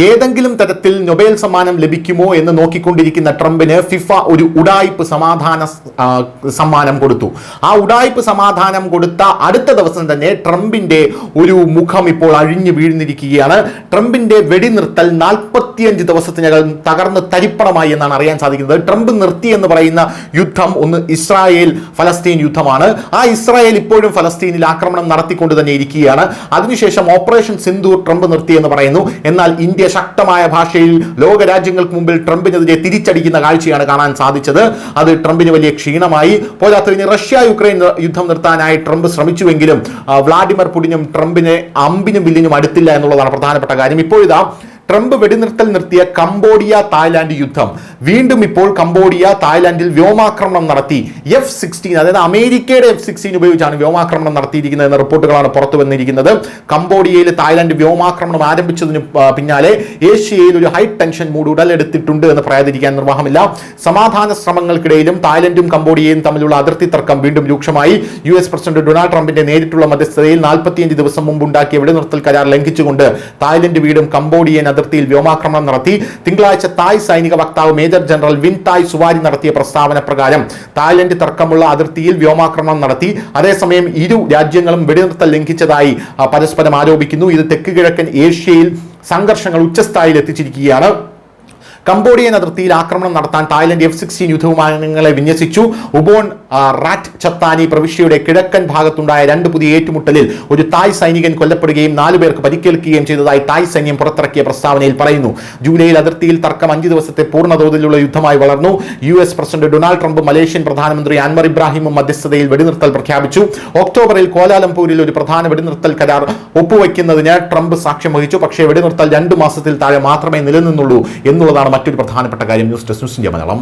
ഏതെങ്കിലും തരത്തിൽ നൊബേൽ സമ്മാനം ലഭിക്കുമോ എന്ന് നോക്കിക്കൊണ്ടിരിക്കുന്ന ട്രംപിന് ഫിഫ ഒരു ഉഡായിപ്പ് സമാധാന സമ്മാനം കൊടുത്തു. ആ ഉഡായിപ്പ് സമാധാനം കൊടുത്ത അടുത്ത ദിവസം തന്നെ ട്രംപിന്റെ ഒരു മുഖം ഇപ്പോൾ അഴിഞ്ഞു വീഴ്ന്നിരിക്കുകയാണ്. ട്രംപിന്റെ വെടിനിർത്തൽ 45 ദിവസത്തിനകം തകർന്ന് തരിപ്പണമായി എന്നാണ് അറിയാൻ സാധിക്കുന്നത്. ട്രംപ് നിർത്തി എന്ന് പറയുന്ന യുദ്ധം ഒന്ന് ഇസ്രായേൽ ഫലസ്തീൻ യുദ്ധമാണ്. ആ ഇസ്രായേൽ ഇപ്പോഴും ഫലസ്തീനിൽ ആക്രമണം നടത്തിക്കൊണ്ട് തന്നെ ഇരിക്കുകയാണ്. അതിനുശേഷം ഓപ്പറേഷൻ സിന്ദൂർ ട്രംപ് നിർത്തി എന്ന് പറയുന്നു. എന്നാൽ ഇന്ത്യ ശക്തമായ ഭാഷയിൽ ലോകരാജ്യങ്ങൾക്ക് മുമ്പിൽ ട്രംപിനെതിരെ തിരിച്ചടിക്കുന്ന കാഴ്ചയാണ് കാണാൻ സാധിച്ചത്. അത് ട്രംപിന് വലിയ ക്ഷീണമായി. പോരാത്തതിന് റഷ്യ യുക്രൈൻ യുദ്ധം നിർത്താനായി ട്രംപ് ശ്രമിച്ചുവെങ്കിലും വ്ളാഡിമിർ പുടിനും ട്രംപിനെ അമ്പിനും വില്ലിനും അടുത്തില്ല എന്നുള്ളതാണ് പ്രധാനപ്പെട്ട കാര്യം. ഇപ്പോഴിതാ ട്രംപ് വെടിനിർത്തൽ നിർത്തിയ കംബോഡിയ തായ്ലാന്റ് യുദ്ധം വീണ്ടും ഇപ്പോൾ കംബോഡിയ തായ്ലാന്റിൽ വ്യോമാക്രമണം നടത്തി. F-16 അതായത് അമേരിക്കയുടെ F-16 ഉപയോഗിച്ചാണ് വ്യോമാക്രമണം നടത്തിയിരിക്കുന്നത് എന്ന റിപ്പോർട്ടുകളാണ് പുറത്തു വന്നിരിക്കുന്നത്. കംബോഡിയയിൽ തായ്ലാന്റ് വ്യോമാക്രമണം ആരംഭിച്ചതിന് പിന്നാലെ ഏഷ്യയിൽ ഒരു ഹൈ ടെൻഷൻ മൂഡ് ഉടലെടുത്തിട്ടുണ്ട് എന്ന് പറയാതിരിക്കാൻ നിർവാഹമില്ല. സമാധാന ശ്രമങ്ങൾക്കിടയിലും തായ്ലൻഡും കംബോഡിയയും തമ്മിലുള്ള അതിർത്തി തർക്കം വീണ്ടും രൂക്ഷമായി. US പ്രസിഡന്റ് ഡൊണാൾഡ് ട്രംപിന്റെ നേരിട്ടുള്ള മധ്യസ്ഥതയിൽ 45 ദിവസം മുമ്പ് ഉണ്ടാക്കിയ വെടിനിർത്തൽ കരാർ ലംഘിച്ചുകൊണ്ട് തായ്ലൻഡ് വീണ്ടും കംബോഡിയൻ അതിർത്തിയിൽ വ്യോമാക്രമണം നടത്തി. തിങ്കളാഴ്ച തായ് സൈനിക വക്താവ് മേജർ ജനറൽ വിൻ തായ് സുവാരി നടത്തിയ പ്രസ്താവന പ്രകാരം തായ്ലൻഡ് തർക്കമുള്ള അതിർത്തിയിൽ വ്യോമാക്രമണം നടത്തി. അതേസമയം ഇരു രാജ്യങ്ങളും വെടിനിർത്തൽ ലംഘിച്ചതായി പരസ്പരം ആരോപിക്കുന്നു. ഇത് തെക്ക് കിഴക്കൻ ഏഷ്യയിൽ സംഘർഷങ്ങൾ ഉച്ചസ്ഥായിയിൽ എത്തിച്ചിരിക്കുകയാണ്. കംബോഡിയൻ അതിർത്തിയിൽ ആക്രമണം നടത്താൻ തായ്ലൻഡ് F-16 യുദ്ധവിമാനങ്ങളെ വിന്യസിച്ചു. ഉബോൺ റാറ്റ് ചത്താനി പ്രവിശ്യയുടെ കിഴക്കൻ ഭാഗത്തുണ്ടായ 2 പുതിയ ഏറ്റുമുട്ടലിൽ ഒരു തായ് സൈനികൻ കൊല്ലപ്പെടുകയും 4 പേർക്ക് പരിക്കേൽക്കുകയും ചെയ്തതായി തായ് സൈന്യം പുറത്തിറക്കിയ പ്രസ്താവനയിൽ പറയുന്നു. ജൂലൈയിൽ അതിർത്തിയിൽ തർക്കം 5 ദിവസത്തെ പൂർണ്ണതോതിലുള്ള യുദ്ധമായി വളർന്നു. US പ്രസിഡന്റ് ഡൊണാൾഡ് ട്രംപും മലേഷ്യൻ പ്രധാനമന്ത്രി അൻവർ ഇബ്രാഹിമും മധ്യസ്ഥതയിൽ വെടിനിർത്തൽ പ്രഖ്യാപിച്ചു. ഒക്ടോബറിൽ കോലാലംപൂരിൽ ഒരു പ്രധാന വെടിനിർത്തൽ കരാർ ഒപ്പുവയ്ക്കുന്നതിന് ട്രംപ് സാക്ഷ്യം വഹിച്ചു. പക്ഷേ വെടിനിർത്തൽ 2 മാസത്തിൽ താഴെ മാത്രമേ നിലനിന്നുള്ളൂ എന്നുള്ളതാണ് മറ്റൊരു പ്രധാനപ്പെട്ട കാര്യം. News desk news India Malayalam.